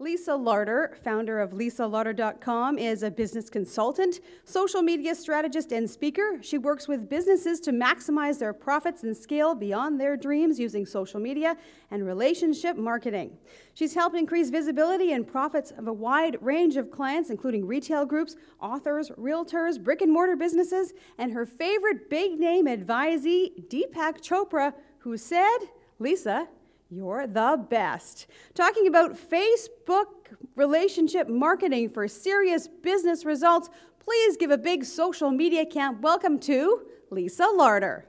Lisa Larter, founder of LisaLarter.com, is a business consultant, social media strategist, and speaker. She works with businesses to maximize their profits and scale beyond their dreams using social media and relationship marketing. She's helped increase visibility and profits of a wide range of clients, including retail groups, authors, realtors, brick-and-mortar businesses, and her favorite big-name advisee, Deepak Chopra, who said, "Lisa, you're the best." Talking about Facebook relationship marketing for serious business results, please give a big social media camp welcome to Lisa Larter.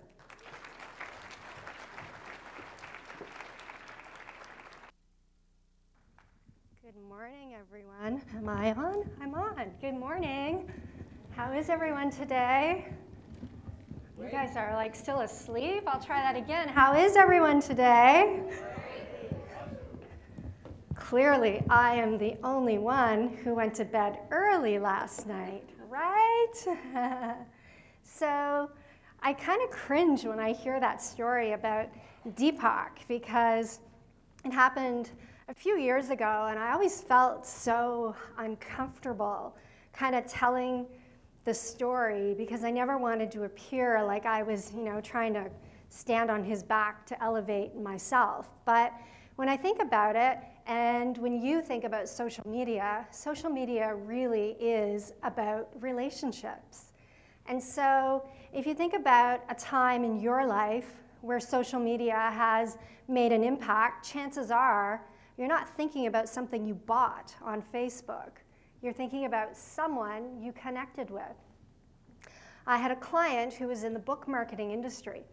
Good morning, everyone. Am I on? I'm on. Good morning. How is everyone today? You guys are like still asleep. I'll try that again. How is everyone today? Clearly, I am the only one who went to bed early last night, right? So I kind of cringe when I hear that story about Deepak because it happened a few years ago, and I always felt so uncomfortable kind of telling the story because I never wanted to appear like I was, trying to stand on his back to elevate myself. But when I think about it, and when you think about social media really is about relationships. And so if you think about a time in your life where social media has made an impact, chances are you're not thinking about something you bought on Facebook. You're thinking about someone you connected with. I had a client who was in the book marketing industry.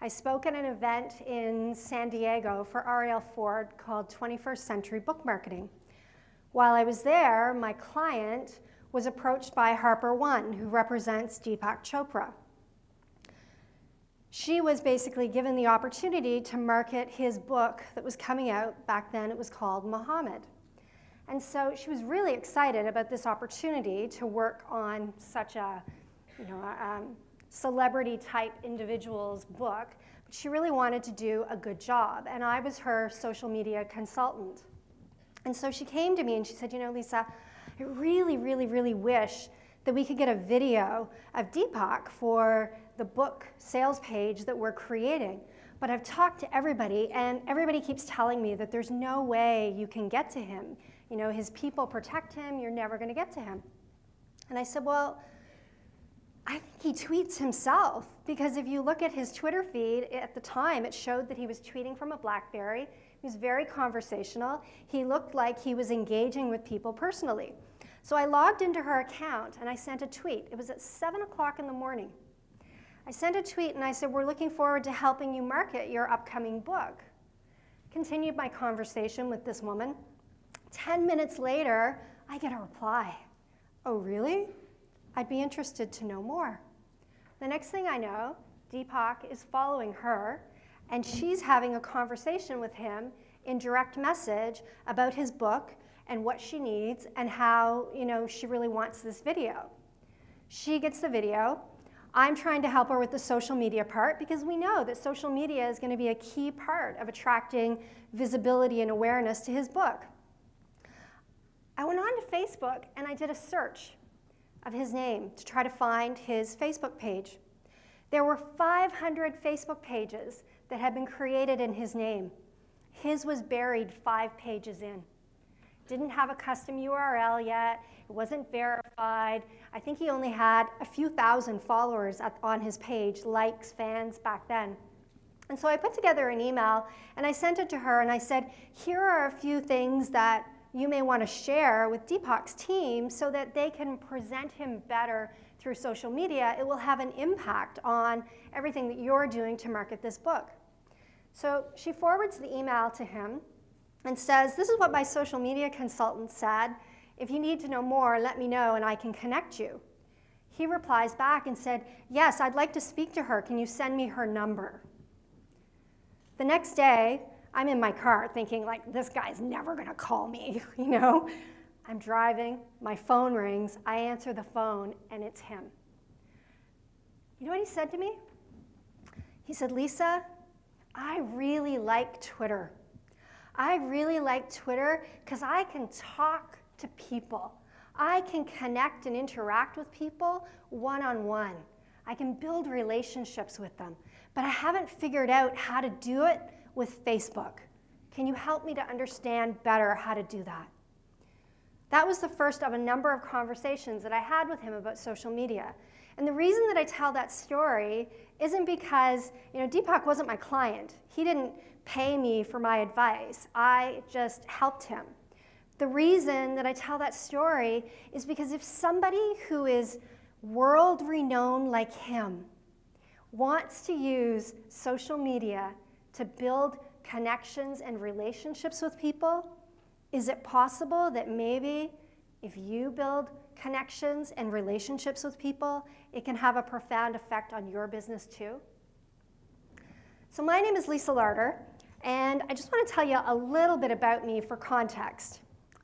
I spoke at an event in San Diego for Ariel Ford called 21st Century Book Marketing. While I was there, my client was approached by Harper One, who represents Deepak Chopra. She was basically given the opportunity to market his book that was coming out. Back then it was called Muhammad. And so she was really excited about this opportunity to work on such a celebrity-type individual's book, but she really wanted to do a good job, and I was her social media consultant. And so she came to me and she said, Lisa, I really, really, really wish that we could get a video of Deepak for the book sales page that we're creating, but I've talked to everybody, and everybody keeps telling me that there's no way you can get to him. His people protect him, you're never going to get to him. And I said, well, I think he tweets himself, because if you look at his Twitter feed, at the time it showed that he was tweeting from a BlackBerry. He was very conversational. He looked like he was engaging with people personally. So I logged into her account and I sent a tweet. It was at 7 o'clock in the morning. I sent a tweet and I said, we're looking forward to helping you market your upcoming book. Continued my conversation with this woman. 10 minutes later, I get a reply. Oh, really? I'd be interested to know more. The next thing I know, Deepak is following her, and she's having a conversation with him in direct message about his book and what she needs and how she really wants this video. She gets the video. I'm trying to help her with the social media part because we know that social media is going to be a key part of attracting visibility and awareness to his book. I went on to Facebook and I did a search of his name to try to find his Facebook page. There were 500 Facebook pages that had been created in his name. His was buried 5 pages in. Didn't have a custom URL yet. It wasn't verified. I think he only had a few thousand followers on his page, likes, fans back then. And so I put together an email and I sent it to her and I said, here are a few things that you may want to share with Deepak's team so that they can present him better through social media. It will have an impact on everything that you're doing to market this book. So she forwards the email to him and says, this is what my social media consultant said. If you need to know more, let me know and I can connect you. He replies back and said, yes, I'd like to speak to her. Can you send me her number? The next day, I'm in my car thinking, this guy's never going to call me, I'm driving, my phone rings, I answer the phone, and it's him. You know what he said to me? He said, Lisa, I really like Twitter. I really like Twitter because I can talk to people. I can connect and interact with people one-on-one. I can build relationships with them. But I haven't figured out how to do it with Facebook. Can you help me to understand better how to do that? That was the first of a number of conversations that I had with him about social media. And the reason that I tell that story isn't because, Deepak wasn't my client. He didn't pay me for my advice. I just helped him. The reason that I tell that story is because if somebody who is world-renowned like him wants to use social media to build connections and relationships with people, is it possible that maybe if you build connections and relationships with people, it can have a profound effect on your business too? So my name is Lisa Larter, and I just want to tell you a little bit about me for context.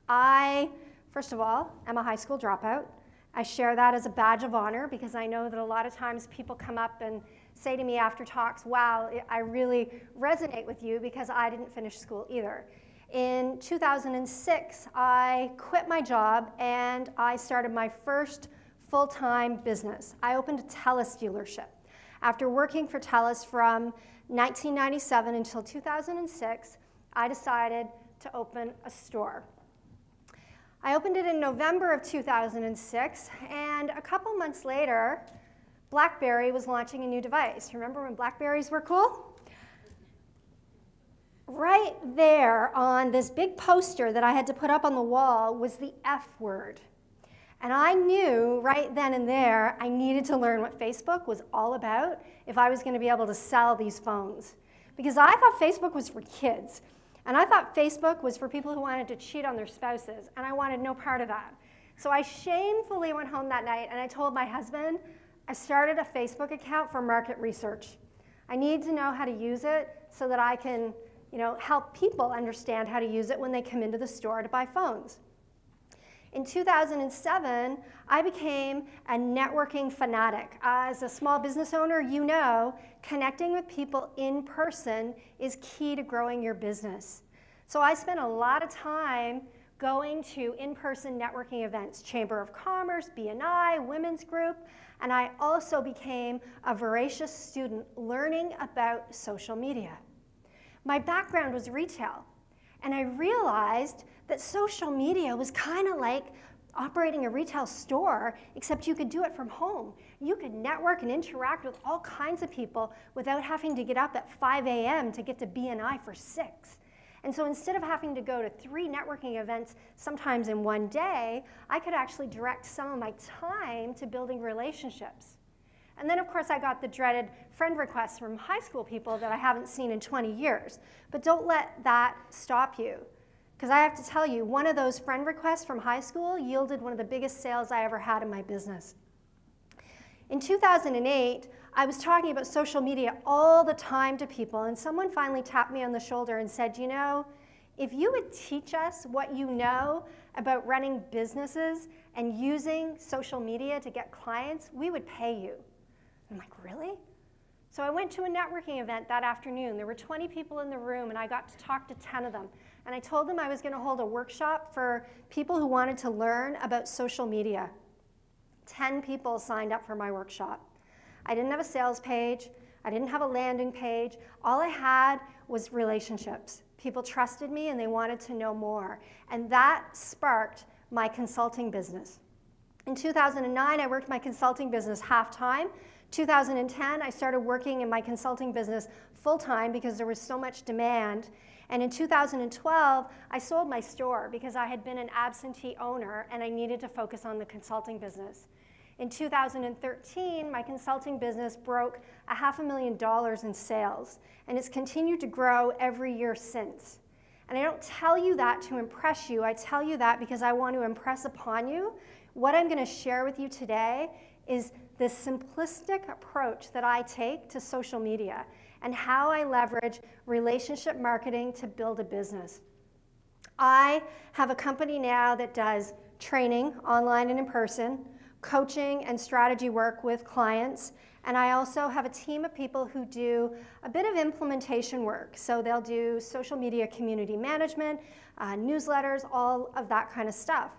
I, first of all, am a high school dropout. I share that as a badge of honor because I know that a lot of times people come up and say to me after talks, wow, I really resonate with you because I didn't finish school either. In 2006, I quit my job and I started my first full-time business. I opened a TELUS dealership. After working for TELUS from 1997 until 2006, I decided to open a store. I opened it in November of 2006, and a couple months later, BlackBerry was launching a new device. Remember when BlackBerries were cool? Right there on this big poster that I had to put up on the wall was the F word. And I knew right then and there I needed to learn what Facebook was all about if I was going to be able to sell these phones. Because I thought Facebook was for kids. And I thought Facebook was for people who wanted to cheat on their spouses, and I wanted no part of that. So I shamefully went home that night and I told my husband, I started a Facebook account for market research. I need to know how to use it so that I can, help people understand how to use it when they come into the store to buy phones. In 2007, I became a networking fanatic. As a small business owner, connecting with people in person is key to growing your business. So I spent a lot of time going to in-person networking events, Chamber of Commerce, BNI, Women's Group, and I also became a voracious student learning about social media. My background was retail, and I realized that social media was kind of like operating a retail store, except you could do it from home. You could network and interact with all kinds of people without having to get up at 5 a.m. to get to BNI for 6. And so instead of having to go to 3 networking events sometimes in one day, I could actually direct some of my time to building relationships. And then, of course, I got the dreaded friend requests from high school people that I haven't seen in 20 years. But don't let that stop you. Because I have to tell you, one of those friend requests from high school yielded one of the biggest sales I ever had in my business. In 2008, I was talking about social media all the time to people, and someone finally tapped me on the shoulder and said, if you would teach us what you know about running businesses and using social media to get clients, we would pay you. I'm like, really? So I went to a networking event that afternoon. There were 20 people in the room, and I got to talk to 10 of them. And I told them I was going to hold a workshop for people who wanted to learn about social media. 10 people signed up for my workshop. I didn't have a sales page. I didn't have a landing page. All I had was relationships. People trusted me, and they wanted to know more. And that sparked my consulting business. In 2009, I worked my consulting business half-time. 2010, I started working in my consulting business full-time because there was so much demand. And in 2012, I sold my store because I had been an absentee owner and I needed to focus on the consulting business. In 2013, my consulting business broke $500,000 in sales, and it's continued to grow every year since. And I don't tell you that to impress you. I tell you that because I want to impress upon you. What I'm going to share with you today is this simplistic approach that I take to social media and how I leverage relationship marketing to build a business. I have a company now that does training online and in person, coaching and strategy work with clients, And I also have a team of people who do a bit of implementation work. So they'll do social media community management, newsletters, all of that kind of stuff.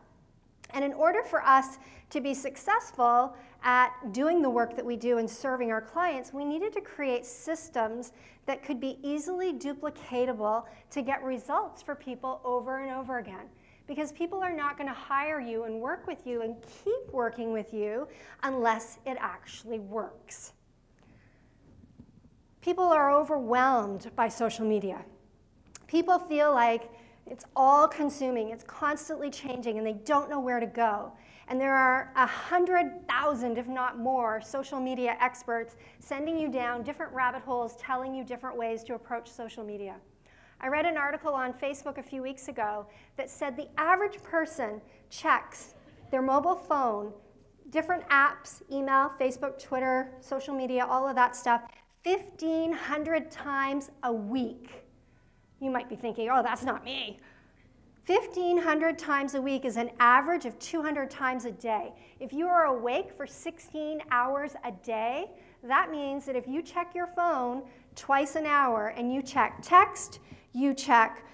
And in order for us to be successful at doing the work that we do and serving our clients, we needed to create systems that could be easily duplicatable to get results for people over and over again. Because people are not going to hire you and work with you and keep working with you unless it actually works. People are overwhelmed by social media. People feel like it's all consuming, it's constantly changing, and they don't know where to go. And there are 100,000, if not more, social media experts sending you down different rabbit holes, telling you different ways to approach social media. I read an article on Facebook a few weeks ago that said the average person checks their mobile phone, different apps, email, Facebook, Twitter, social media, all of that stuff, 1,500 times a week. You might be thinking, oh, that's not me. 1,500 times a week is an average of 200 times a day. If you are awake for 16 hours a day, that means that if you check your phone twice an hour and you check text, you check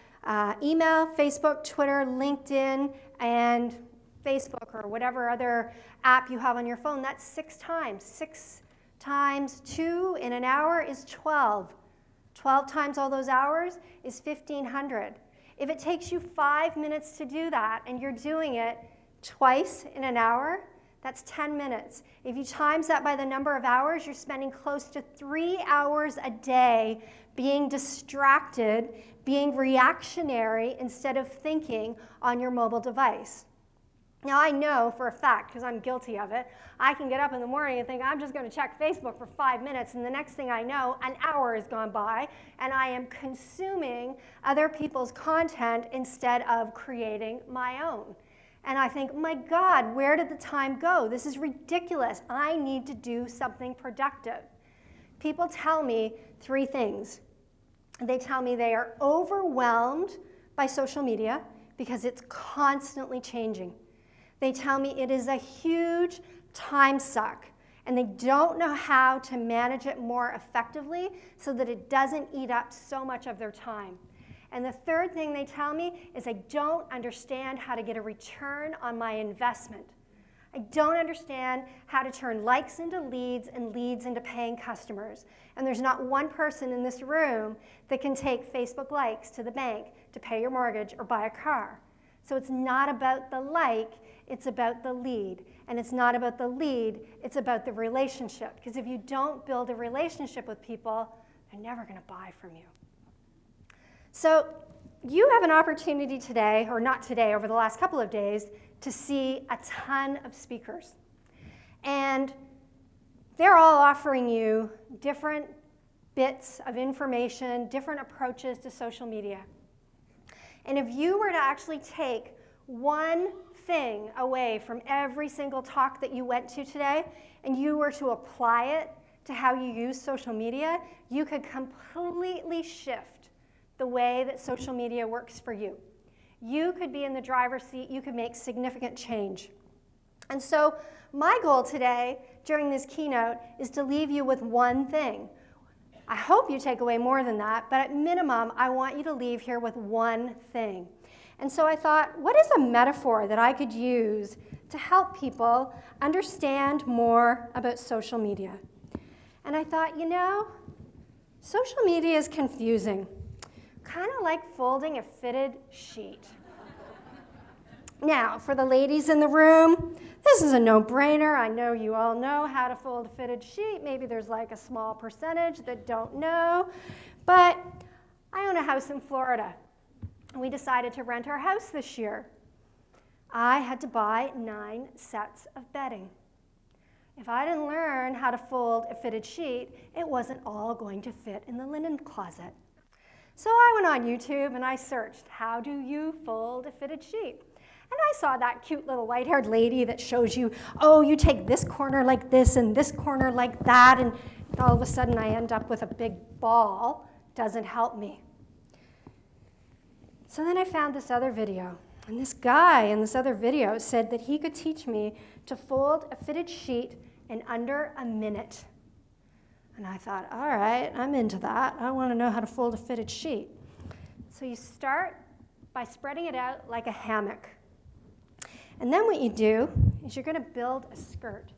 email, Facebook, Twitter, LinkedIn, and Facebook or whatever other app you have on your phone, that's 6 times. 6 times 2 in an hour is 12. 12 times all those hours is 1,500. If it takes you 5 minutes to do that and you're doing it twice in an hour, that's 10 minutes. If you times that by the number of hours, you're spending close to 3 hours a day being distracted, being reactionary instead of thinking on your mobile device. Now, I know for a fact, because I'm guilty of it, I can get up in the morning and think, I'm just going to check Facebook for 5 minutes, and the next thing I know, an hour has gone by, and I am consuming other people's content instead of creating my own. And I think, my God, where did the time go? This is ridiculous. I need to do something productive. People tell me 3 things. They tell me they are overwhelmed by social media because it's constantly changing. They tell me it is a huge time suck, and they don't know how to manage it more effectively so that it doesn't eat up so much of their time. And the third thing they tell me is I don't understand how to get a return on my investment. I don't understand how to turn likes into leads and leads into paying customers. And there's not one person in this room that can take Facebook likes to the bank to pay your mortgage or buy a car. So it's not about the like, it's about the lead. And it's not about the lead, it's about the relationship. Because if you don't build a relationship with people, they're never going to buy from you. So you have an opportunity today, or not today, over the last couple of days, to see a ton of speakers. And they're all offering you different bits of information, different approaches to social media. And if you were to actually take one thing away from every single talk that you went to today, and you were to apply it to how you use social media, you could completely shift the way that social media works for you. You could be in the driver's seat, you could make significant change. And so my goal today during this keynote is to leave you with one thing. I hope you take away more than that, but at minimum, I want you to leave here with one thing. And so I thought, what is a metaphor that I could use to help people understand more about social media? And I thought, you know, social media is confusing, kind of like folding a fitted sheet. Now, for the ladies in the room, this is a no-brainer. I know you all know how to fold a fitted sheet. Maybe there's like a small percentage that don't know. But I own a house in Florida. We decided to rent our house this year. I had to buy 9 sets of bedding. If I didn't learn how to fold a fitted sheet, it wasn't all going to fit in the linen closet. So I went on YouTube and I searched, how do you fold a fitted sheet? And I saw that cute little white-haired lady that shows you, oh, you take this corner like this and this corner like that, and all of a sudden I end up with a big ball. Doesn't help me. So then I found this other video, and this guy in this other video said that he could teach me to fold a fitted sheet in under a minute. And I thought, all right, I'm into that. I want to know how to fold a fitted sheet. So you start by spreading it out like a hammock. And then what you do is you're going to build a skirt.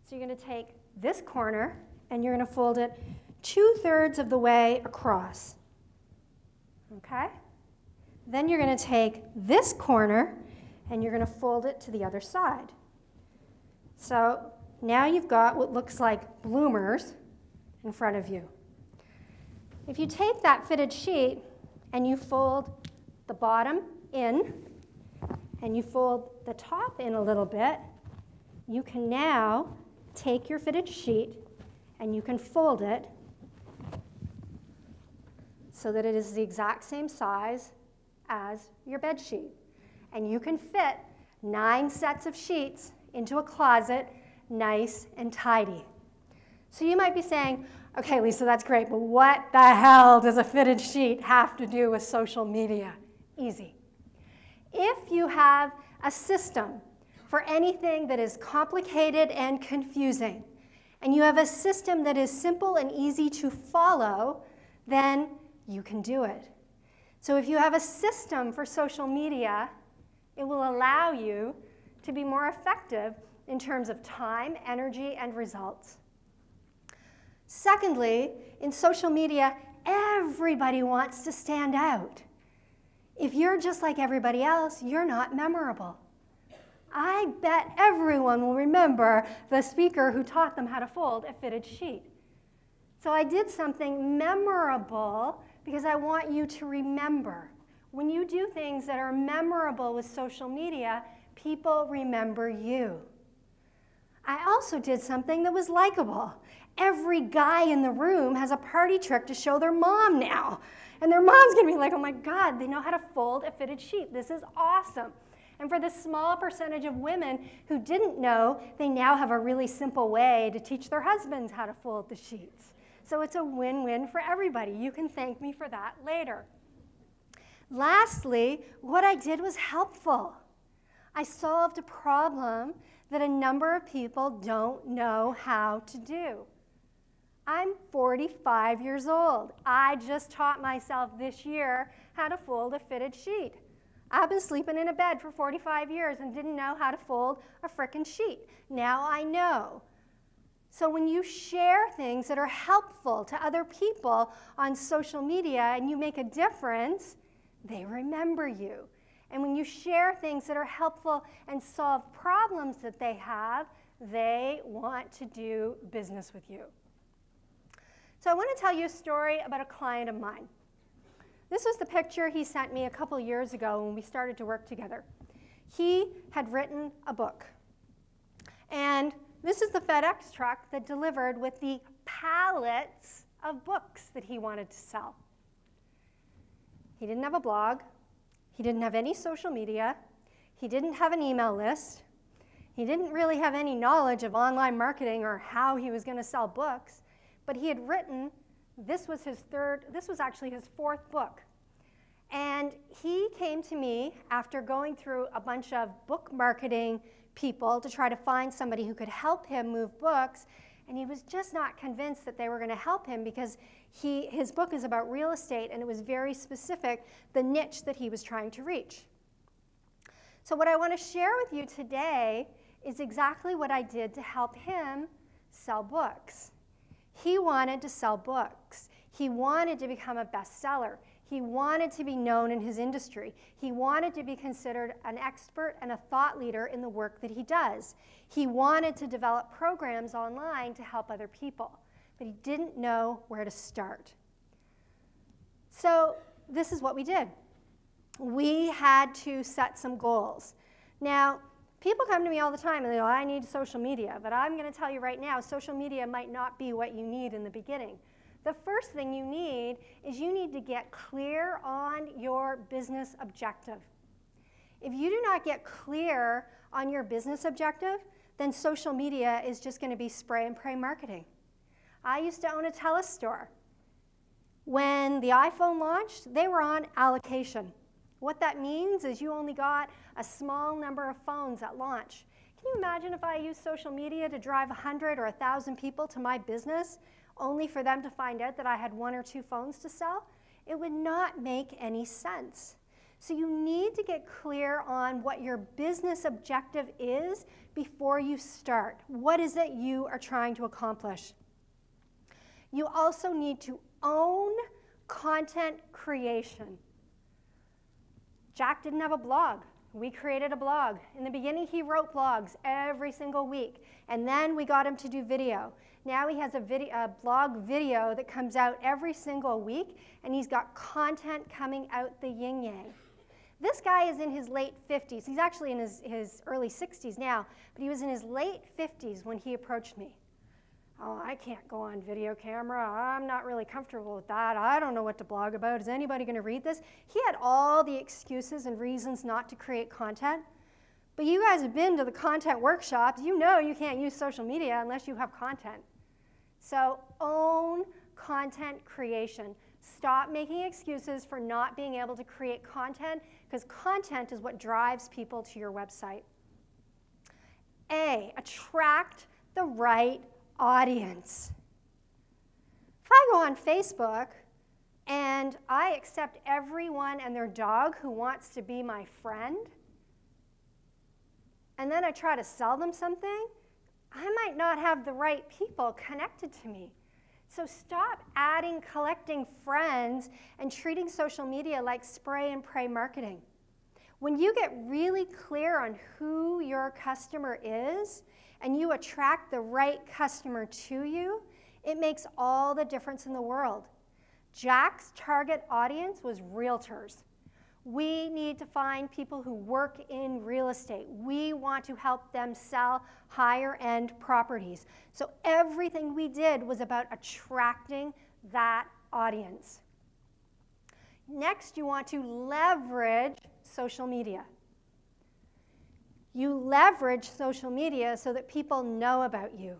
So you're going to take this corner and you're going to fold it 2/3 of the way across. Okay? Then you're going to take this corner and you're going to fold it to the other side. So now you've got what looks like bloomers in front of you. If you take that fitted sheet and you fold the bottom in and you fold the top in a little bit, you can now take your fitted sheet and you can fold it so that it is the exact same size as your bed sheet. And you can fit 9 sets of sheets into a closet, nice and tidy. So you might be saying, okay, Lisa, that's great, but what the hell does a fitted sheet have to do with social media? Easy. If you have a system for anything that is complicated and confusing, and you have a system that is simple and easy to follow, then you can do it. So if you have a system for social media, it will allow you to be more effective in terms of time, energy, and results. Secondly, in social media, everybody wants to stand out. If you're just like everybody else, you're not memorable. I bet everyone will remember the speaker who taught them how to fold a fitted sheet. So I did something memorable because I want you to remember. When you do things that are memorable with social media, people remember you. I also did something that was likable. Every guy in the room has a party trick to show their mom now. And their mom's going to be like, oh my God, they know how to fold a fitted sheet. This is awesome. And for the small percentage of women who didn't know, they now have a really simple way to teach their husbands how to fold the sheets. So it's a win-win for everybody. You can thank me for that later. Lastly, what I did was helpful. I solved a problem that a number of people don't know how to do. I'm 45 years old. I just taught myself this year how to fold a fitted sheet. I've been sleeping in a bed for 45 years and didn't know how to fold a frickin' sheet. Now I know. So when you share things that are helpful to other people on social media and you make a difference, they remember you. And when you share things that are helpful and solve problems that they have, they want to do business with you. So I want to tell you a story about a client of mine. This was the picture he sent me a couple years ago when we started to work together. He had written a book. And this is the FedEx truck that delivered with the pallets of books that he wanted to sell. He didn't have a blog. He didn't have any social media. He didn't have an email list. He didn't really have any knowledge of online marketing or how he was going to sell books. But he had written, this was actually his 4th book. And he came to me after going through a bunch of book marketing people to try to find somebody who could help him move books. And he was just not convinced that they were going to help him because his book is about real estate and it was very specific, the niche that he was trying to reach. So what I want to share with you today is exactly what I did to help him sell books. He wanted to sell books. He wanted to become a bestseller. He wanted to be known in his industry. He wanted to be considered an expert and a thought leader in the work that he does. He wanted to develop programs online to help other people, but he didn't know where to start. So this is what we did. We had to set some goals. Now, people come to me all the time and they go, I need social media, but I'm going to tell you right now, social media might not be what you need in the beginning. The first thing you need is you need to get clear on your business objective. If you do not get clear on your business objective, then social media is just going to be spray and pray marketing. I used to own a telestore. When the iPhone launched, they were on allocation. What that means is you only got a small number of phones at launch. Can you imagine if I used social media to drive 100 or 1,000 people to my business? only for them to find out that I had 1 or 2 phones to sell, it would not make any sense. So you need to get clear on what your business objective is before you start. What is it you are trying to accomplish? You also need to own content creation. Jack didn't have a blog. We created a blog. In the beginning, he wrote blogs every single week, and then we got him to do video. Now he has a blog video that comes out every single week, and he's got content coming out the yin-yang. This guy is in his late 50s. He's actually in his early 60s now, but he was in his late 50s when he approached me. Oh, I can't go on video camera. I'm not really comfortable with that. I don't know what to blog about. Is anybody going to read this? He had all the excuses and reasons not to create content. But you guys have been to the content workshops. You know you can't use social media unless you have content. So own content creation. Stop making excuses for not being able to create content, because content is what drives people to your website. A, attract the right audience. If I go on Facebook and I accept everyone and their dog who wants to be my friend, and then I try to sell them something, I might not have the right people connected to me. So stop collecting friends and treating social media like spray and pray marketing. When you get really clear on who your customer is and you attract the right customer to you, it makes all the difference in the world. Jack's target audience was realtors. We need to find people who work in real estate. We want to help them sell higher-end properties. So everything we did was about attracting that audience. Next, you want to leverage social media. You leverage social media so that people know about you.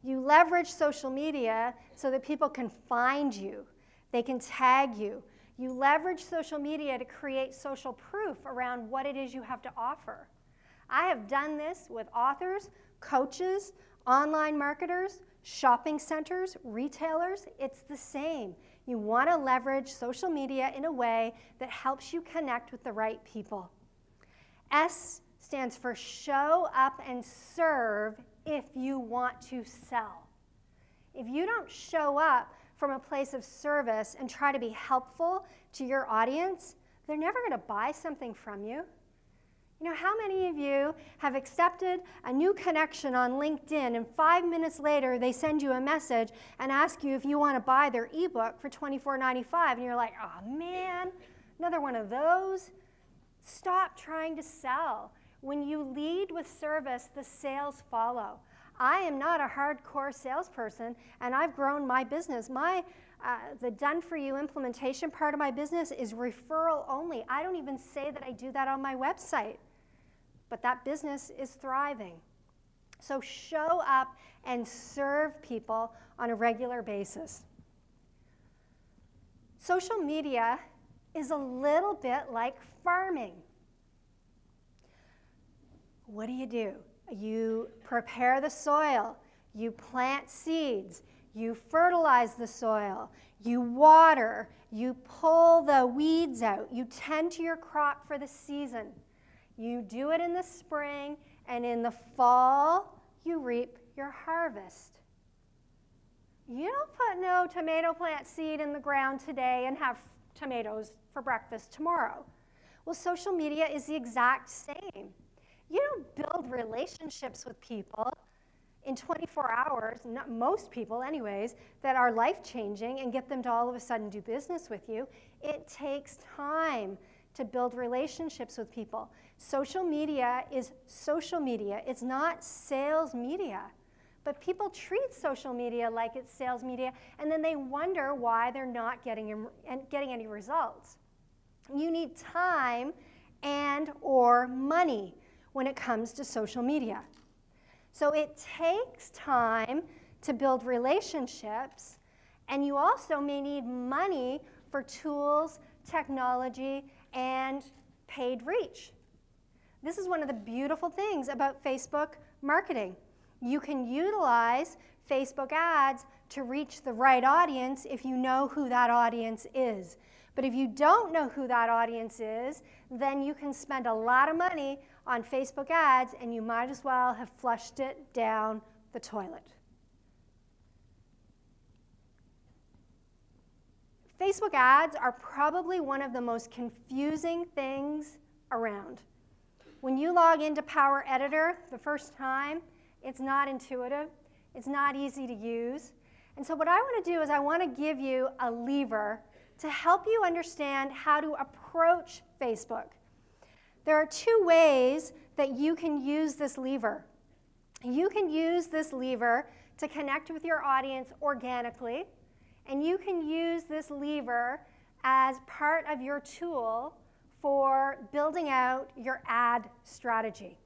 You leverage social media so that people can find you. They can tag you. You leverage social media to create social proof around what it is you have to offer. I have done this with authors, coaches, online marketers, shopping centers, retailers. It's the same. You want to leverage social media in a way that helps you connect with the right people. S stands for show up and serve if you want to sell. If you don't show up from a place of service and try to be helpful to your audience, they're never going to buy something from you. You know, how many of you have accepted a new connection on LinkedIn and 5 minutes later they send you a message and ask you if you want to buy their ebook for $24.95 and you're like, oh man, another one of those? Stop trying to sell. When you lead with service, the sales follow. I am not a hardcore salesperson, and I've grown my business. The done-for-you implementation part of my business is referral only. I don't even say that I do that on my website, but that business is thriving. So show up and serve people on a regular basis. Social media is a little bit like farming. What do? You prepare the soil, you plant seeds, you fertilize the soil, you water, you pull the weeds out, you tend to your crop for the season. You do it in the spring, and in the fall, you reap your harvest. You don't put no tomato plant seed in the ground today and have tomatoes for breakfast tomorrow. Well, social media is the exact same. You don't build relationships with people in 24 hours, not most people anyways, that are life-changing and get them to all of a sudden do business with you. It takes time to build relationships with people. Social media is social media. It's not sales media. But people treat social media like it's sales media, and then they wonder why they're not getting any results. You need time and or money when it comes to social media. So it takes time to build relationships, and you also may need money for tools, technology, and paid reach. This is one of the beautiful things about Facebook marketing. You can utilize Facebook ads to reach the right audience if you know who that audience is. But if you don't know who that audience is, then you can spend a lot of money on Facebook ads and you might as well have flushed it down the toilet. Facebook ads are probably one of the most confusing things around. When you log into Power Editor the first time, it's not intuitive, it's not easy to use. And so what I want to do is I want to give you a lever to help you understand how to approach Facebook. There are two ways that you can use this lever. You can use this lever to connect with your audience organically, and you can use this lever as part of your tool for building out your ad strategy.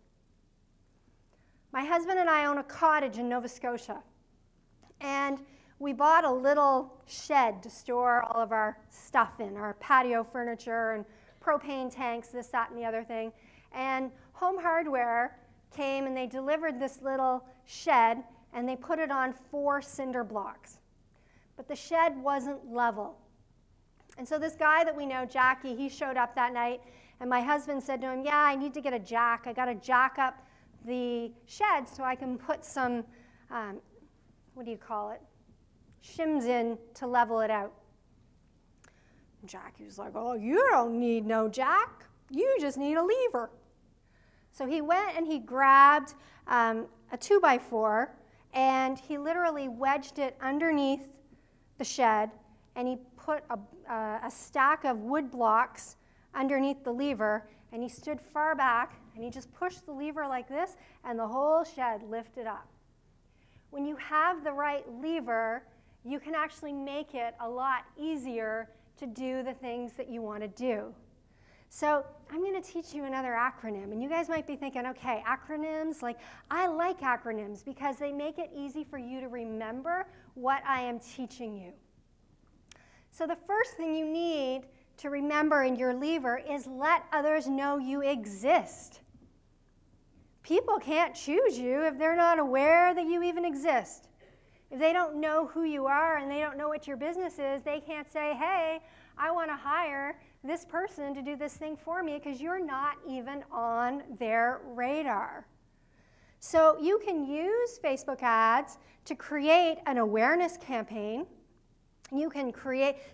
My husband and I own a cottage in Nova Scotia, and we bought a little shed to store all of our stuff in, our patio furniture and propane tanks, this, that, and the other thing. And Home Hardware came and they delivered this little shed and they put it on 4 cinder blocks. But the shed wasn't level. And so this guy that we know, Jackie, he showed up that night and my husband said to him, yeah, I need to get a jack. I got to jack up the shed so I can put some, what do you call it, shims in to level it out. Jackie was like, oh, you don't need no jack. You just need a lever. So he went and he grabbed a 2x4 and he literally wedged it underneath the shed and he put a stack of wood blocks underneath the lever and he stood far back and he just pushed the lever like this and the whole shed lifted up. When you have the right lever, you can actually make it a lot easier to do the things that you want to do. So I'm going to teach you another acronym, and you guys might be thinking, okay, acronyms, like I like acronyms because they make it easy for you to remember what I am teaching you. So the first thing you need to remember in your lever is let others know you exist. People can't choose you if they're not aware that you even exist. If they don't know who you are and they don't know what your business is, they can't say, hey, I want to hire this person to do this thing for me because you're not even on their radar. So you can use Facebook ads to create an awareness campaign. You can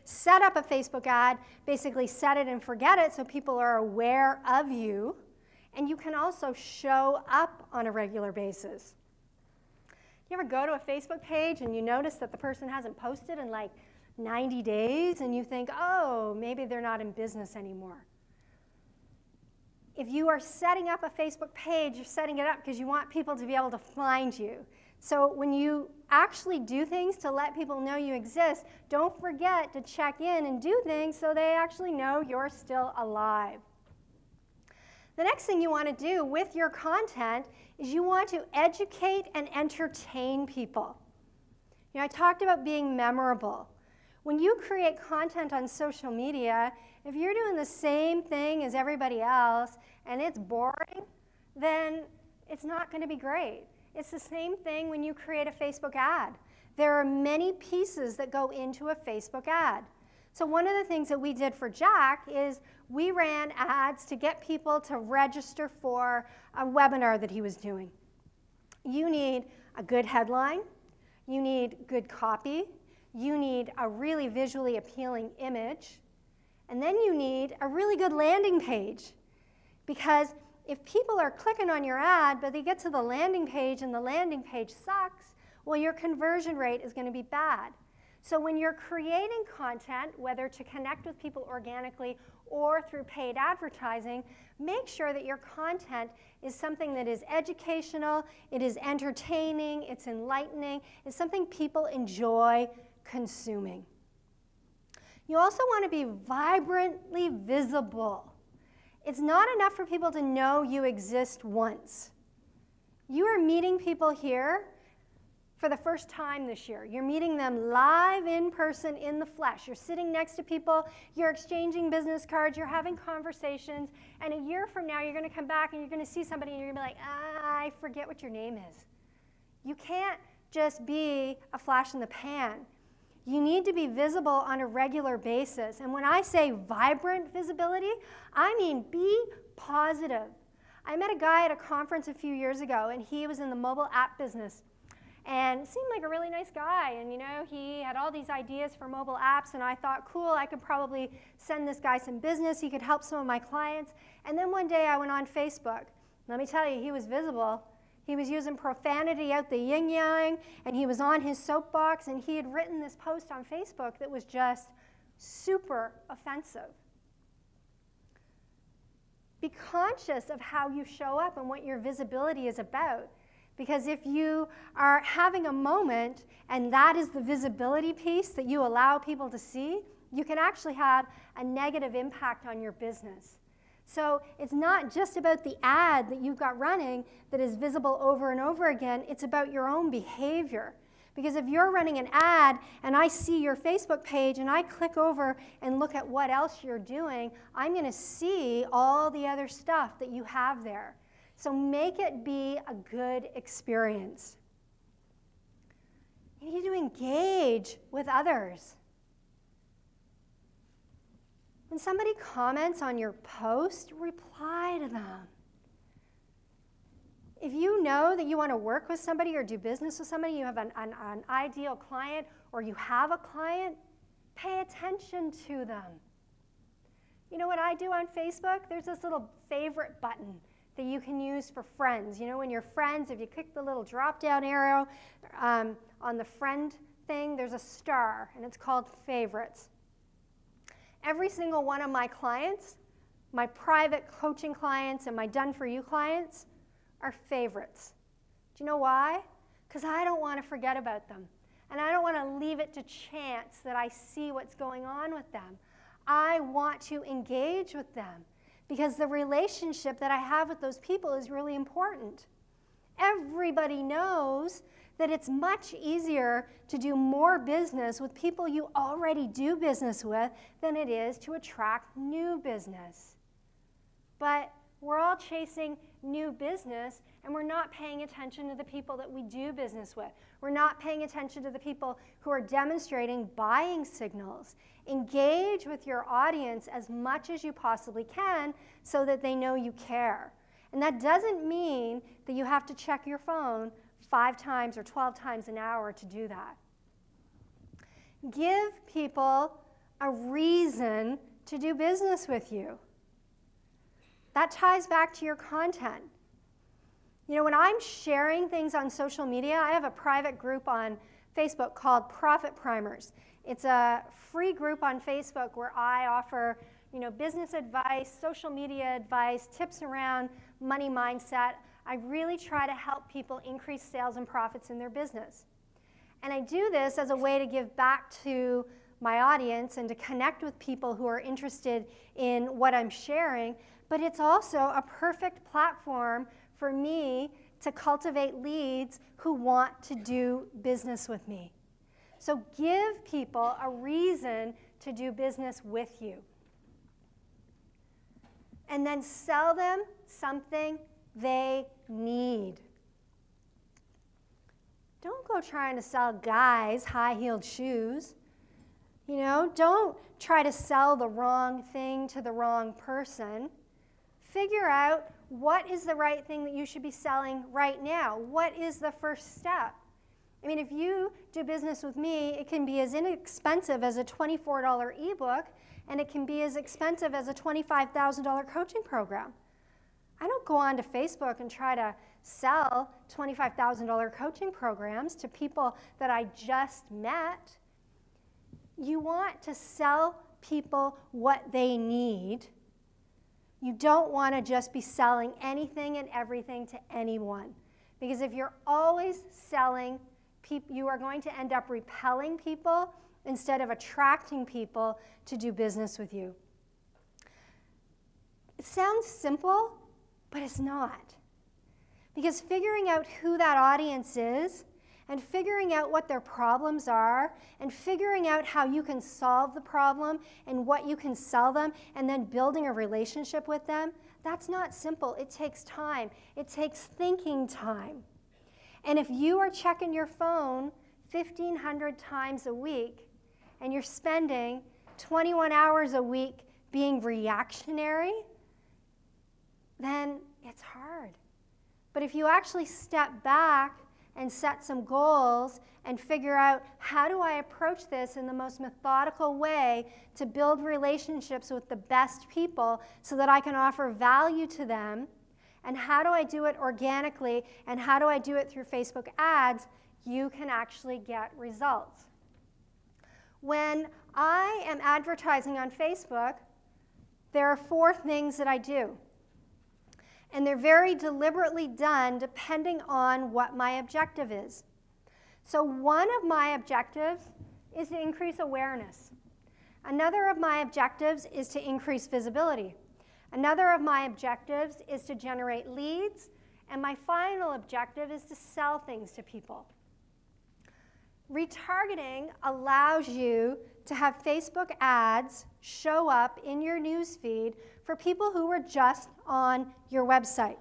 set up a Facebook ad, basically set it and forget it so people are aware of you. And you can also show up on a regular basis. You ever go to a Facebook page and you notice that the person hasn't posted in like 90 days and you think, oh, maybe they're not in business anymore? If you are setting up a Facebook page, you're setting it up because you want people to be able to find you. So when you actually do things to let people know you exist, don't forget to check in and do things so they actually know you're still alive. The next thing you want to do with your content is you want to educate and entertain people. You know, I talked about being memorable. When you create content on social media, if you're doing the same thing as everybody else and it's boring, then it's not going to be great. It's the same thing when you create a Facebook ad. There are many pieces that go into a Facebook ad. So one of the things that we did for Jack is we ran ads to get people to register for a webinar that he was doing. You need a good headline, you need good copy, you need a really visually appealing image, and then you need a really good landing page. Because if people are clicking on your ad, but they get to the landing page and the landing page sucks, well, your conversion rate is going to be bad. So when you're creating content, whether to connect with people organically or through paid advertising, make sure that your content is something that is educational, it is entertaining, it's enlightening, it's something people enjoy consuming. You also want to be vibrantly visible. It's not enough for people to know you exist once. You are meeting people here for the first time this year. You're meeting them live in person in the flesh. You're sitting next to people, you're exchanging business cards, you're having conversations, and a year from now you're going to come back and you're going to see somebody and you're going to be like, I forget what your name is. You can't just be a flash in the pan. You need to be visible on a regular basis. And when I say vibrant visibility, I mean be positive. I met a guy at a conference a few years ago, and he was in the mobile app business. And seemed like a really nice guy. And, you know, he had all these ideas for mobile apps. And I thought, cool, I could probably send this guy some business. He could help some of my clients. And then one day I went on Facebook. Let me tell you, he was visible. He was using profanity out the yin-yang, and he was on his soapbox, and he had written this post on Facebook that was just super offensive. Be conscious of how you show up and what your visibility is about, because if you are having a moment and that is the visibility piece that you allow people to see, you can actually have a negative impact on your business. So it's not just about the ad that you've got running that is visible over and over again, it's about your own behavior. Because if you're running an ad and I see your Facebook page and I click over and look at what else you're doing, I'm going to see all the other stuff that you have there. So make it be a good experience. You need to engage with others. When somebody comments on your post, reply to them. If you know that you want to work with somebody or do business with somebody, you have an ideal client or you have a client, pay attention to them. You know what I do on Facebook? There's this little favorite button that you can use for friends. You know, when you're friends, if you click the little drop-down arrow on the friend thing, there's a star, and it's called favorites. Every single one of my clients, my private coaching clients and my done-for-you clients, are favorites. Do you know why? Because I don't want to forget about them. And I don't want to leave it to chance that I see what's going on with them. I want to engage with them because the relationship that I have with those people is really important. Everybody knows that it's much easier to do more business with people you already do business with than it is to attract new business. But we're all chasing new business, and we're not paying attention to the people that we do business with. We're not paying attention to the people who are demonstrating buying signals. Engage with your audience as much as you possibly can so that they know you care. And that doesn't mean that you have to check your phone 5 times or 12 times an hour to do that. Give people a reason to do business with you. That ties back to your content. You know, when I'm sharing things on social media, I have a private group on Facebook called Profit Primers. It's a free group on Facebook where I offer, you know, business advice, social media advice, tips around money mindset. I really try to help people increase sales and profits in their business. And I do this as a way to give back to my audience and to connect with people who are interested in what I'm sharing, but it's also a perfect platform for me to cultivate leads who want to do business with me. So give people a reason to do business with you. And then sell them something they need. Don't go trying to sell guys high-heeled shoes. You know, don't try to sell the wrong thing to the wrong person. Figure out what is the right thing that you should be selling right now. What is the first step? I mean, if you do business with me, it can be as inexpensive as a $24 ebook, and it can be as expensive as a $25,000 coaching program. I don't go on to Facebook and try to sell $25,000 coaching programs to people that I just met. You want to sell people what they need. You don't want to just be selling anything and everything to anyone. Because if you're always selling, you are going to end up repelling people instead of attracting people to do business with you. It sounds simple, but it's not. Because figuring out who that audience is and figuring out what their problems are and figuring out how you can solve the problem and what you can sell them and then building a relationship with them, that's not simple. It takes time. It takes thinking time. And if you are checking your phone 1,500 times a week and you're spending 21 hours a week being reactionary, then it's hard. But if you actually step back and set some goals and figure out, how do I approach this in the most methodical way to build relationships with the best people so that I can offer value to them, and how do I do it organically, and how do I do it through Facebook ads, you can actually get results. When I am advertising on Facebook, there are 4 things that I do. And they're very deliberately done depending on what my objective is. So one of my objectives is to increase awareness. Another of my objectives is to increase visibility. Another of my objectives is to generate leads. And my final objective is to sell things to people. Retargeting allows you to have Facebook ads show up in your newsfeed for people who were just on your website.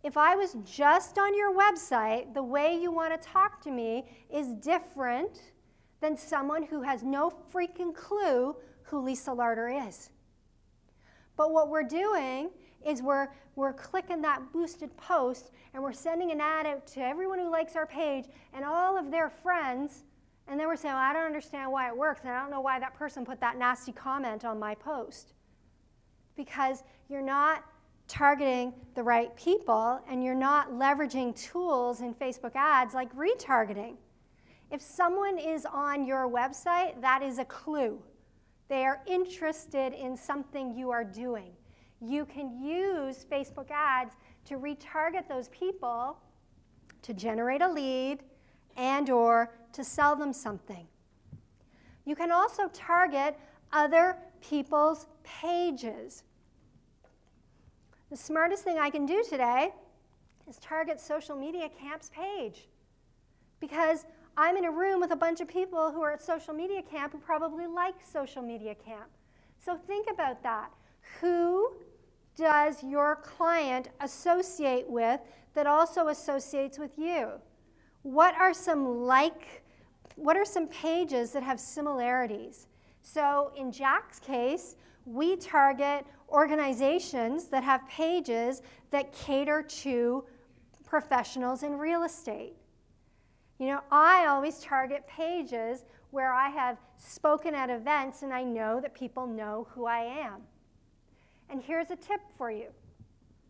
If I was just on your website, the way you want to talk to me is different than someone who has no freaking clue who Lisa Larter is. But what we're doing is we're clicking that boosted post and we're sending an ad out to everyone who likes our page and all of their friends, and then we're saying, well, I don't understand why it works, and I don't know why that person put that nasty comment on my post. Because you're not targeting the right people, and you're not leveraging tools in Facebook ads like retargeting. If someone is on your website, that is a clue. They are interested in something you are doing. You can use Facebook ads to retarget those people to generate a lead and or to sell them something. You can also target other people's pages. The smartest thing I can do today is target Social Media Camp's page, because I'm in a room with a bunch of people who are at Social Media Camp who probably like Social Media Camp. So think about that. Who does your client associate with that also associates with you? What are some pages that have similarities? So in Jack's case, we target organizations that have pages that cater to professionals in real estate. You know, I always target pages where I have spoken at events and I know that people know who I am. And here's a tip for you.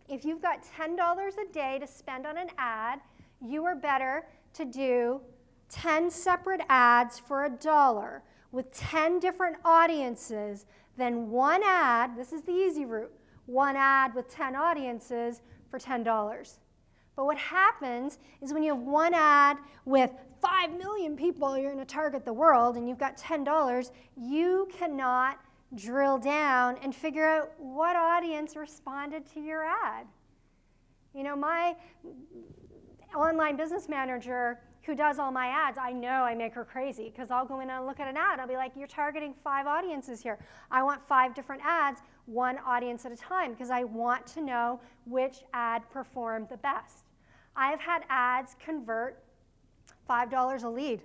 If you've got $10 a day to spend on an ad, you are better to do 10 separate ads for $1 with 10 different audiences than one ad, this is the easy route, one ad with 10 audiences for $10. But what happens is when you have one ad with 5 million people, you're going to target the world, and you've got $10, you cannot drill down and figure out what audience responded to your ad. You know, my online business manager who does all my ads, I know I make her crazy, because I'll go in and look at an ad. I'll be like, you're targeting 5 audiences here. I want 5 different ads, one audience at a time, because I want to know which ad performed the best. I've had ads convert $5 a lead.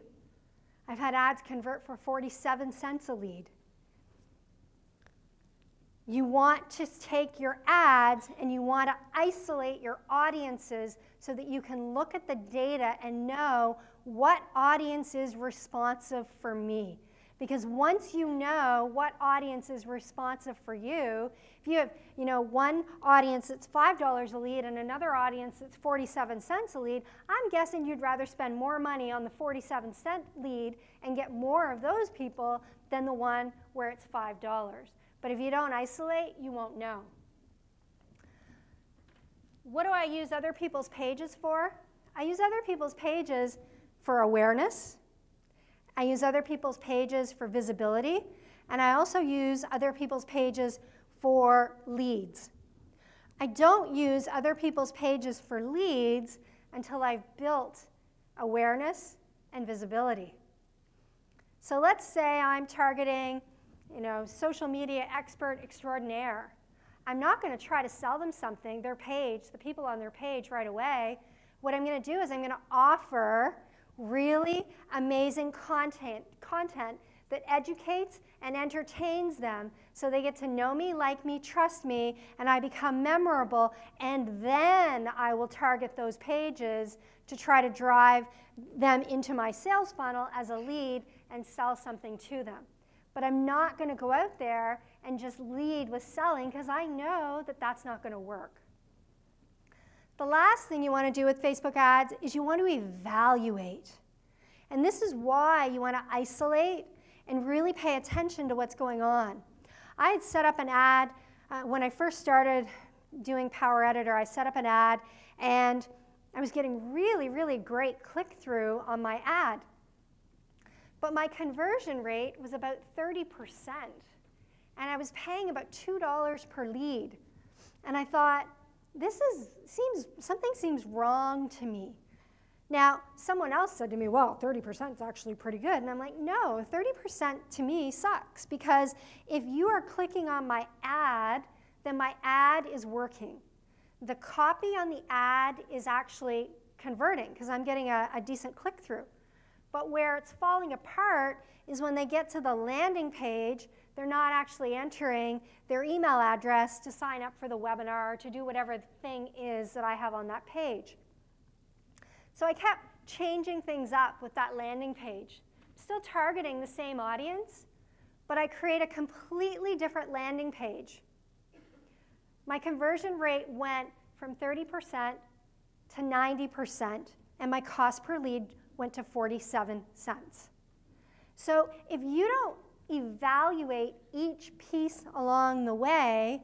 I've had ads convert for 47 cents a lead. You want to take your ads and you want to isolate your audiences so that you can look at the data and know what audience is responsive for me. Because once you know what audience is responsive for you, if you have, you know, one audience that's $5 a lead and another audience that's 47 cents a lead, I'm guessing you'd rather spend more money on the 47-cent lead and get more of those people than the one where it's $5. But if you don't isolate, you won't know. What do I use other people's pages for? I use other people's pages for awareness. I use other people's pages for visibility. And I also use other people's pages for leads. I don't use other people's pages for leads until I've built awareness and visibility. So let's say I'm targeting, you know, social media expert extraordinaire. I'm not going to try to sell them something, their page, the people on their page right away, What I'm going to do is I'm going to offer really amazing content that educates and entertains them so they get to know me, like me, trust me, and I become memorable, and then I will target those pages to try to drive them into my sales funnel as a lead and sell something to them. But I'm not going to go out there and just lead with selling because I know that that's not going to work. The last thing you want to do with Facebook ads is you want to evaluate. And this is why you want to isolate and really pay attention to what's going on. I had set up an ad when I first started doing Power Editor. I set up an ad and I was getting really, really great click-through on my ad. But my conversion rate was about 30%. And I was paying about $2 per lead. And I thought, something seems wrong to me. Now, someone else said to me, well, 30% is actually pretty good. And I'm like, no, 30% to me sucks because if you are clicking on my ad, then my ad is working. The copy on the ad is actually converting because I'm getting a decent click-through. But where it's falling apart is when they get to the landing page, they're not actually entering their email address to sign up for the webinar or to do whatever the thing is that I have on that page. So I kept changing things up with that landing page. Still targeting the same audience, but I create a completely different landing page. My conversion rate went from 30% to 90%, and my cost per lead went to 47 cents. So if you don't evaluate each piece along the way,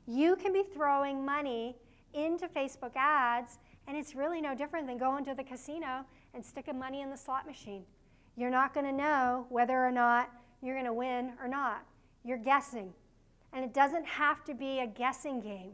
you can be throwing money into Facebook ads, and it's really no different than going to the casino and sticking money in the slot machine. You're not going to know whether or not you're going to win or not. You're guessing. And it doesn't have to be a guessing game.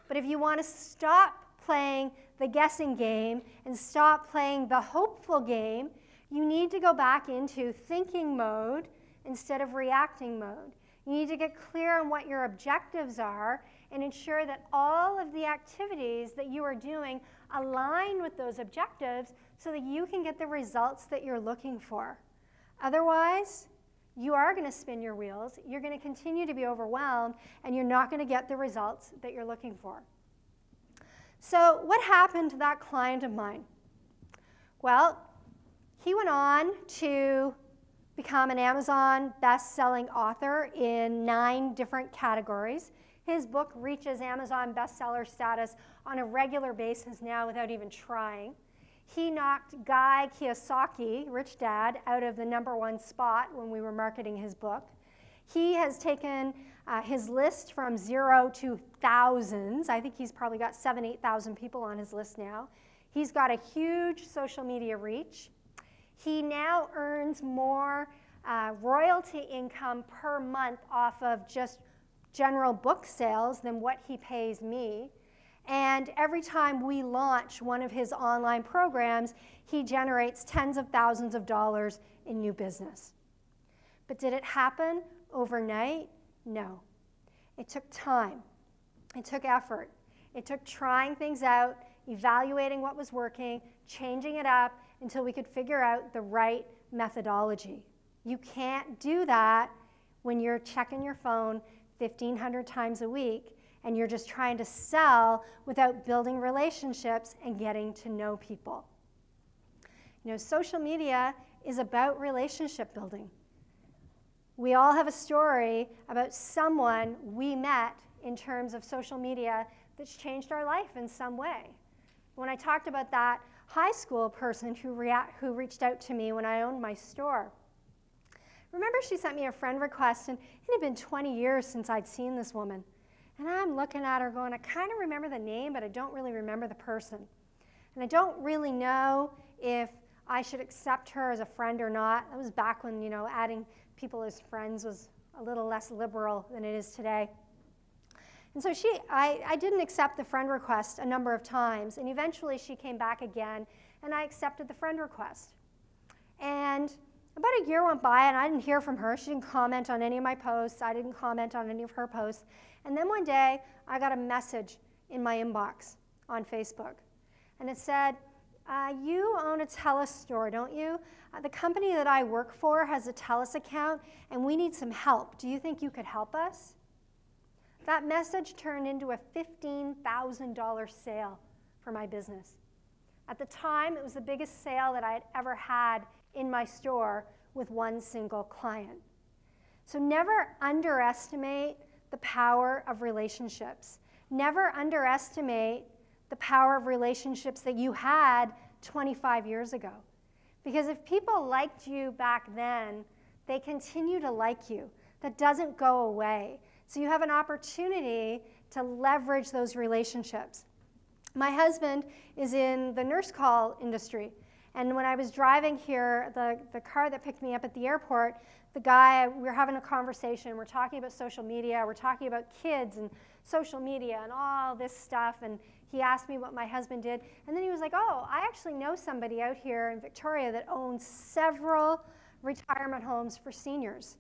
But if you want to stop playing the guessing game and stop playing the hopeful game, you need to go back into thinking mode instead of reacting mode. You need to get clear on what your objectives are and ensure that all of the activities that you are doing align with those objectives so that you can get the results that you're looking for. Otherwise, you are going to spin your wheels, you're going to continue to be overwhelmed, and you're not going to get the results that you're looking for. So what happened to that client of mine? Well, he went on to become an Amazon best-selling author in 9 different categories. His book reaches Amazon bestseller status on a regular basis now without even trying. He knocked Guy Kiyosaki, Rich Dad, out of the #1 spot when we were marketing his book. He has taken his list from 0 to thousands. I think he's probably got 7,000 to 8,000 people on his list now. He's got a huge social media reach. He now earns more royalty income per month off of just general book sales than what he pays me. And every time we launch one of his online programs, he generates tens of thousands of dollars in new business. But did it happen overnight? No. It took time. It took effort. It took trying things out, evaluating what was working, changing it up until we could figure out the right methodology. You can't do that when you're checking your phone 1,500 times a week and you're just trying to sell without building relationships and getting to know people. You know, social media is about relationship building. We all have a story about someone we met in terms of social media that's changed our life in some way. When I talked about that high school person who reached out to me when I owned my store, remember she sent me a friend request, and it had been 20 years since I'd seen this woman. And I'm looking at her going, I kind of remember the name, but I don't really remember the person. And I don't really know if I should accept her as a friend or not. That was back when, you know, adding people as friends was a little less liberal than it is today. And so I didn't accept the friend request a number of times, and eventually she came back again, and I accepted the friend request. And about a year went by, and I didn't hear from her. She didn't comment on any of my posts. I didn't comment on any of her posts. And then one day, I got a message in my inbox on Facebook. And it said, you own a TELUS store, don't you? The company that I work for has a TELUS account, and we need some help. Do you think you could help us? That message turned into a $15,000 sale for my business. At the time, it was the biggest sale that I had ever had in my store with one single client. So never underestimate the power of relationships. Never underestimate the power of relationships that you had 25 years ago. Because if people liked you back then, they continue to like you. That doesn't go away. So you have an opportunity to leverage those relationships. My husband is in the nurse call industry. And when I was driving here, the car that picked me up at the airport, the guy, we were having a conversation. We're talking about social media. We're talking about kids and social media and all this stuff. And he asked me what my husband did. And then he was like, oh, I actually know somebody out here in Victoria that owns several retirement homes for seniors.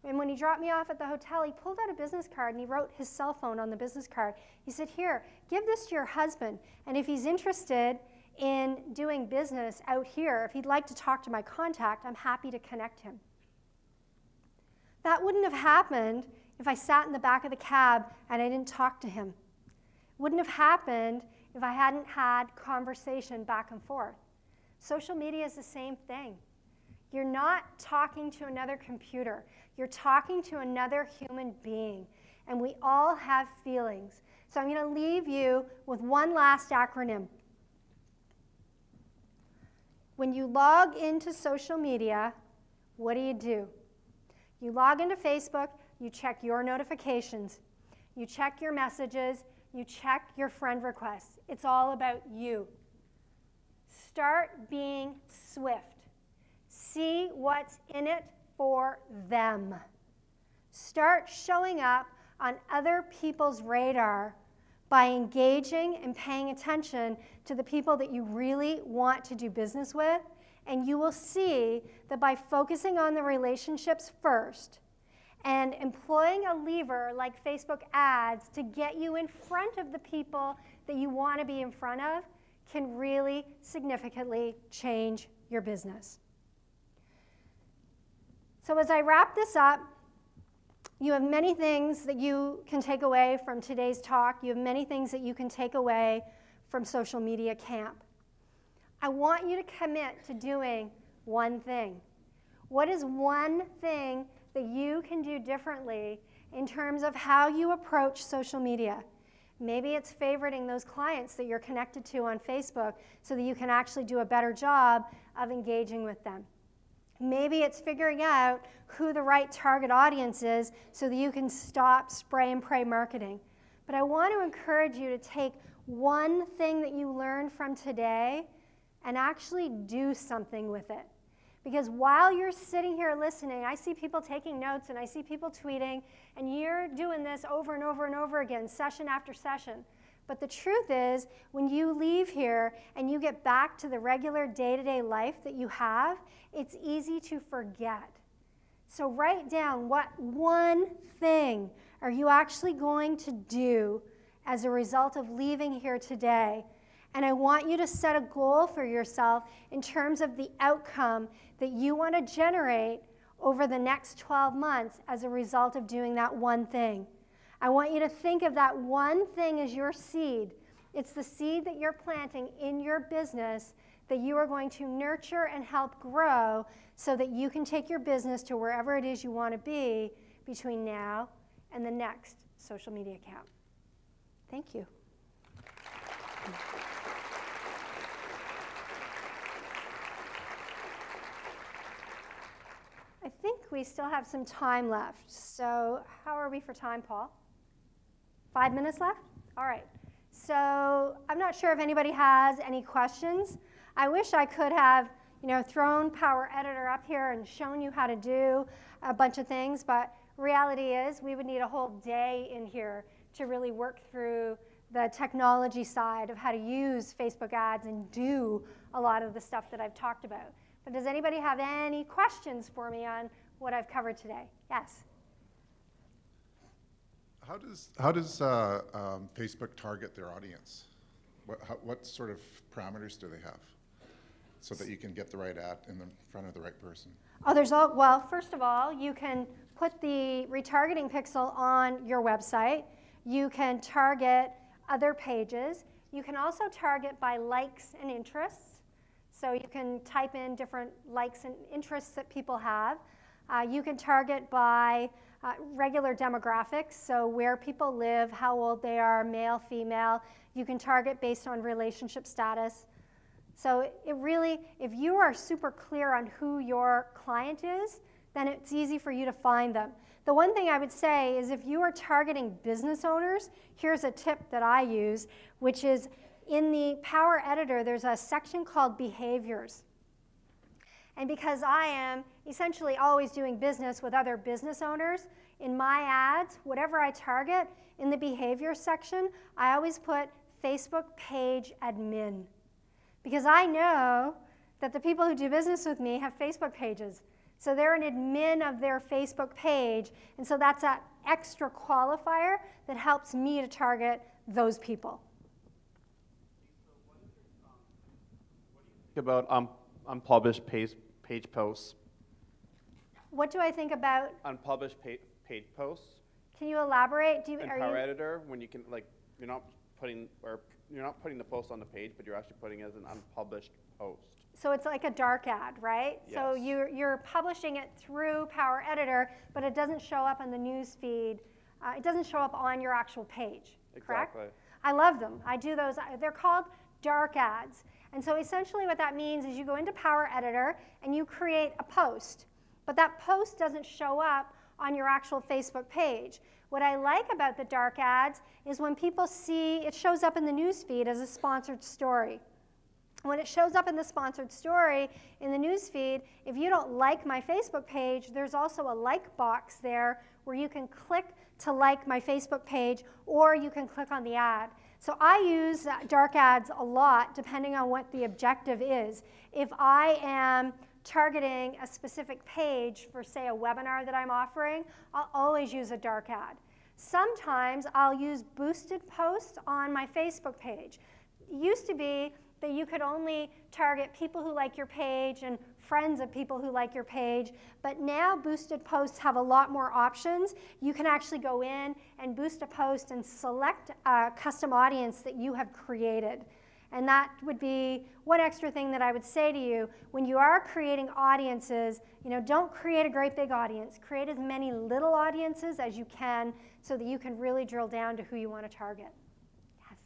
And when he dropped me off at the hotel, he pulled out a business card and he wrote his cell phone on the business card. He said, here, give this to your husband. And if he's interested in doing business out here, if he'd like to talk to my contact, I'm happy to connect him. That wouldn't have happened if I sat in the back of the cab and I didn't talk to him. It wouldn't have happened if I hadn't had conversation back and forth. Social media is the same thing. You're not talking to another computer. You're talking to another human being. And we all have feelings. So I'm going to leave you with one last acronym. When you log into social media, what do? You log into Facebook, you check your notifications, you check your messages, you check your friend requests. It's all about you. Start being swift. See what's in it for them. Start showing up on other people's radar by engaging and paying attention to the people that you really want to do business with, and you will see that by focusing on the relationships first and employing a lever like Facebook ads to get you in front of the people that you want to be in front of can really significantly change your business. So as I wrap this up, you have many things that you can take away from today's talk. You have many things that you can take away from social media camp. I want you to commit to doing one thing. What is one thing that you can do differently in terms of how you approach social media? Maybe it's favoriting those clients that you're connected to on Facebook so that you can actually do a better job of engaging with them. Maybe it's figuring out who the right target audience is so that you can stop spray and pray marketing. But I want to encourage you to take one thing that you learned from today and actually do something with it. Because while you're sitting here listening, I see people taking notes and I see people tweeting, and you're doing this over and over and over again, session after session. But the truth is, when you leave here and you get back to the regular day-to-day life that you have, it's easy to forget. So write down, what one thing are you actually going to do as a result of leaving here today? And I want you to set a goal for yourself in terms of the outcome that you want to generate over the next 12 months as a result of doing that one thing. I want you to think of that one thing as your seed. It's the seed that you're planting in your business that you are going to nurture and help grow so that you can take your business to wherever it is you want to be between now and the next social media account. Thank you. I think we still have some time left. So how are we for time, Paul? 5 minutes left? All right. So I'm not sure if anybody has any questions. I wish I could have, thrown Power Editor up here and shown you how to do a bunch of things, but reality is we would need a whole day in here to really work through the technology side of how to use Facebook ads and do a lot of the stuff that I've talked about. But does anybody have any questions for me on what I've covered today? Yes? How does Facebook target their audience? What sort of parameters do they have so that you can get the right ad in the front of the right person? Oh, well, first of all, you can put the retargeting pixel on your website. You can target other pages. You can also target by likes and interests. So you can type in different likes and interests that people have. You can target by regular demographics, so where people live, how old they are, male, female. You can target based on relationship status. So it really, if you are super clear on who your client is, then it's easy for you to find them. The one thing I would say is if you are targeting business owners, here's a tip that I use, which is in the Power Editor, there's a section called Behaviors. And because I am essentially always doing business with other business owners, in my ads, whatever I target, in the behavior section, I always put Facebook page admin. Because I know that the people who do business with me have Facebook pages. So they're an admin of their Facebook page, and so that's that extra qualifier that helps me to target those people. About unpublished page posts. What do I think about Unpublished page posts. Can you elaborate? In Power Editor, when you can, like, you're not putting the post on the page, but you're actually putting it as an unpublished post. So it's like a dark ad, right? Yes. So you're publishing it through Power Editor, but it doesn't show up on the news feed. It doesn't show up on your actual page, correct? Exactly. I love them. I do those. They're called dark ads. And so essentially what that means is you go into Power Editor and you create a post. But that post doesn't show up on your actual Facebook page. What I like about the dark ads is when people see it shows up in the news feed as a sponsored story. When it shows up in the sponsored story in the news feed, if you don't like my Facebook page, there's also a like box there where you can click to like my Facebook page, or you can click on the ad. So I use dark ads a lot depending on what the objective is. If I am targeting a specific page for, say, a webinar that I'm offering, I'll always use a dark ad. Sometimes I'll use boosted posts on my Facebook page. It used to be that you could only target people who like your page and friends of people who like your page, but now boosted posts have a lot more options. You can actually go in and boost a post and select a custom audience that you have created. And that would be one extra thing that I would say to you. When you are creating audiences, don't create a great big audience. Create as many little audiences as you can so that you can really drill down to who you want to target. Yes.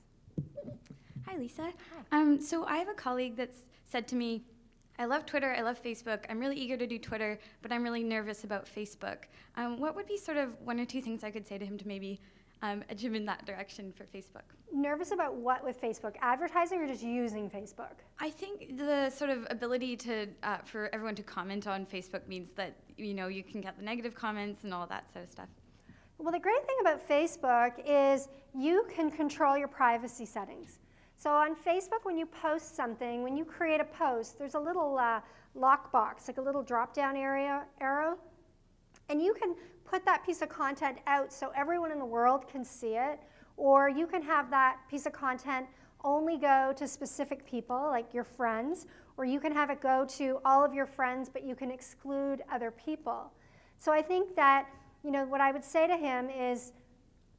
Hi, Lisa. Hi. So I have a colleague that's said to me, I love Twitter, I love Facebook, I'm really eager to do Twitter, but I'm really nervous about Facebook. What would be sort of one or two things I could say to him to maybe edge him in that direction for Facebook? Nervous about what with Facebook? Advertising or just using Facebook? I think the sort of ability to for everyone to comment on Facebook means that you can get the negative comments and all that sort of stuff. Well, the great thing about Facebook is you can control your privacy settings. So on Facebook, when you post something, when you create a post, there's a little lockbox, like a little drop-down arrow, and you can put that piece of content out so everyone in the world can see it, or you can have that piece of content only go to specific people, like your friends, or you can have it go to all of your friends, but you can exclude other people. So I think that, what I would say to him is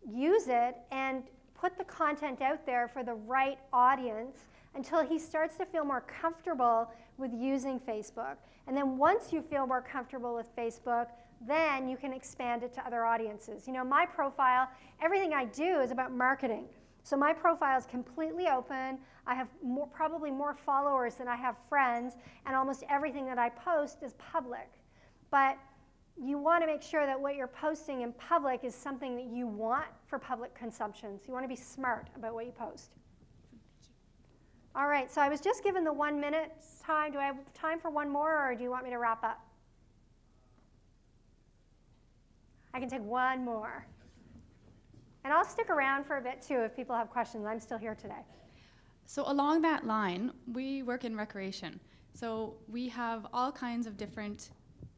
use it and put the content out there for the right audience until he starts to feel more comfortable with using Facebook. And then once you feel more comfortable with Facebook, then you can expand it to other audiences. My profile, everything I do is about marketing. So my profile is completely open. I have probably more followers than I have friends, and almost everything that I post is public. But you want to make sure that what you're posting in public is something that you want for public consumption. So you want to be smart about what you post. All right, so I was just given the 1 minute time. Do I have time for one more, or do you want me to wrap up? I can take one more. And I'll stick around for a bit, too, if people have questions. I'm still here today. So along that line, we work in recreation. So we have all kinds of different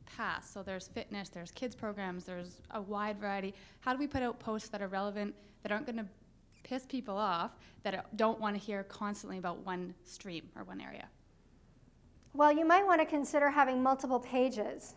paths. So there's fitness, there's kids programs, there's a wide variety. How do we put out posts that are relevant, that aren't going to piss people off that don't want to hear constantly about one stream or one area? Well, you might want to consider having multiple pages.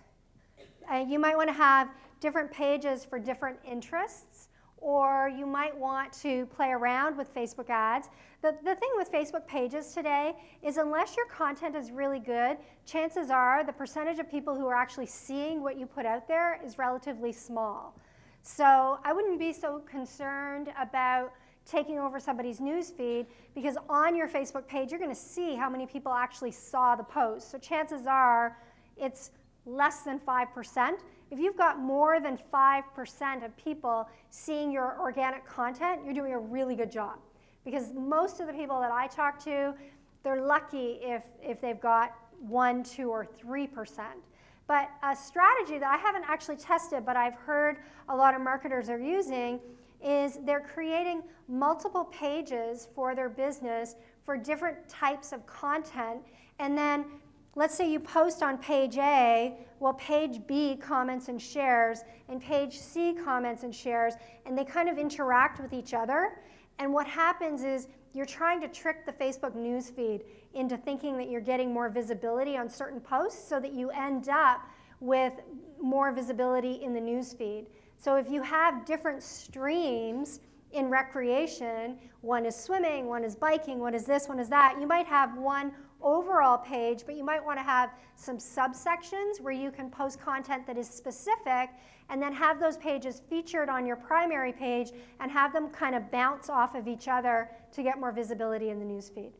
You might want to have different pages for different interests, or you might want to play around with Facebook ads. The thing with Facebook pages today is unless your content is really good, chances are the percentage of people who are actually seeing what you put out there is relatively small. So I wouldn't be so concerned about taking over somebody's news feed, because on your Facebook page you're going to see how many people actually saw the post. So chances are it's less than 5%. If you've got more than 5% of people seeing your organic content, you're doing a really good job. Because most of the people that I talk to, they're lucky if they've got 1, 2, or 3%. But a strategy that I haven't actually tested, but I've heard a lot of marketers are using, is they're creating multiple pages for their business for different types of content. And then let's say you post on page A, well, page B comments and shares, and page C comments and shares, and they kind of interact with each other. And what happens is you're trying to trick the Facebook newsfeed into thinking that you're getting more visibility on certain posts so that you end up with more visibility in the newsfeed. So if you have different streams in recreation, one is swimming, one is biking, one is this, one is that, you might have one overall page, but you might want to have some subsections where you can post content that is specific, and then have those pages featured on your primary page and have them kind of bounce off of each other to get more visibility in the newsfeed.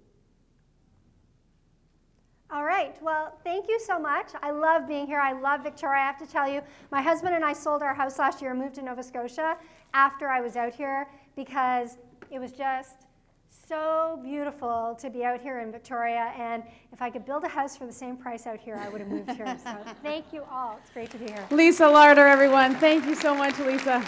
All right, well, thank you so much. I love being here. I love Victoria. I have to tell you, my husband and I sold our house last year and moved to Nova Scotia after I was out here, because it was just so beautiful to be out here in Victoria. And if I could build a house for the same price out here, I would have moved here. So thank you all. It's great to be here. Lisa Larter, everyone. Thank you so much, Lisa.